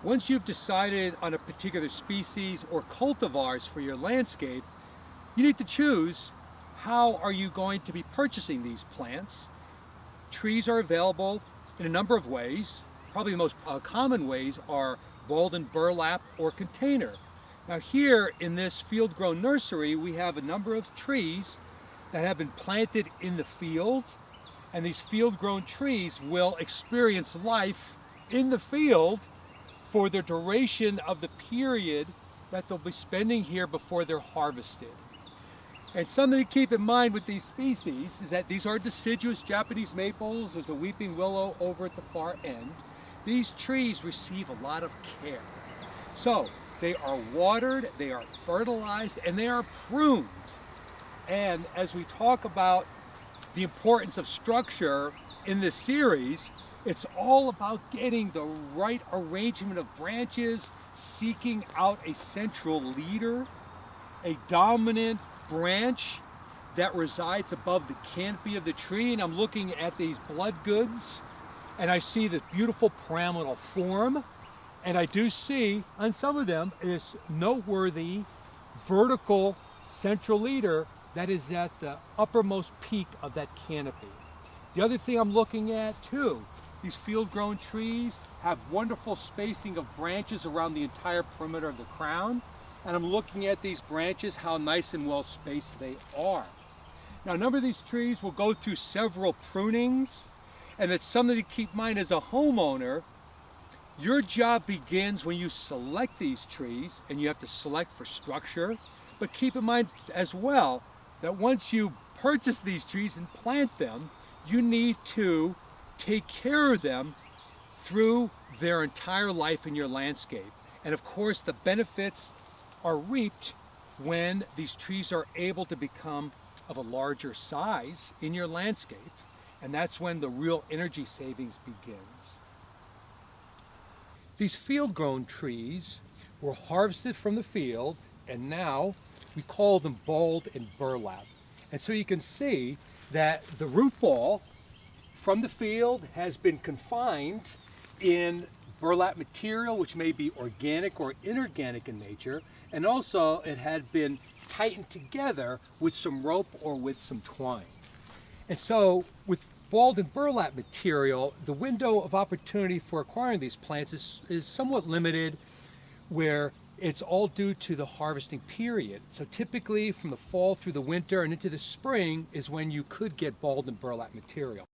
Once you've decided on a particular species or cultivars for your landscape, you need to choose how are you going to be purchasing these plants. Trees are available in a number of ways. Probably the most common ways are balled and burlap or container. Now here in this field-grown nursery, we have a number of trees that have been planted in the field, and these field-grown trees will experience life in the field for the duration of the period that they'll be spending here before they're harvested. And something to keep in mind with these species is that these are deciduous Japanese maples. There's a weeping willow over at the far end. These trees receive a lot of care. So they are watered, they are fertilized, and they are pruned. And as we talk about the importance of structure in this series, it's all about getting the right arrangement of branches, seeking out a central leader, a dominant branch that resides above the canopy of the tree. And I'm looking at these blood goods, and I see this beautiful pyramidal form, and I do see on some of them this noteworthy vertical central leader that is at the uppermost peak of that canopy. The other thing I'm looking at too, these field-grown trees have wonderful spacing of branches around the entire perimeter of the crown. And I'm looking at these branches, how nice and well spaced they are. Now, a number of these trees will go through several prunings, and it's something to keep in mind as a homeowner. Your job begins when you select these trees, and you have to select for structure. But keep in mind as well that once you purchase these trees and plant them, you need to take care of them through their entire life in your landscape. And of course, the benefits are reaped when these trees are able to become of a larger size in your landscape, and that's when the real energy savings begins. These field-grown trees were harvested from the field, and now we call them balled and burlap. And so you can see that the root ball from the field has been confined in burlap material, which may be organic or inorganic in nature, and also it had been tightened together with some rope or with some twine. And so with balled and burlap material, the window of opportunity for acquiring these plants is somewhat limited, where it's all due to the harvesting period. So typically from the fall through the winter and into the spring is when you could get balled and burlap material.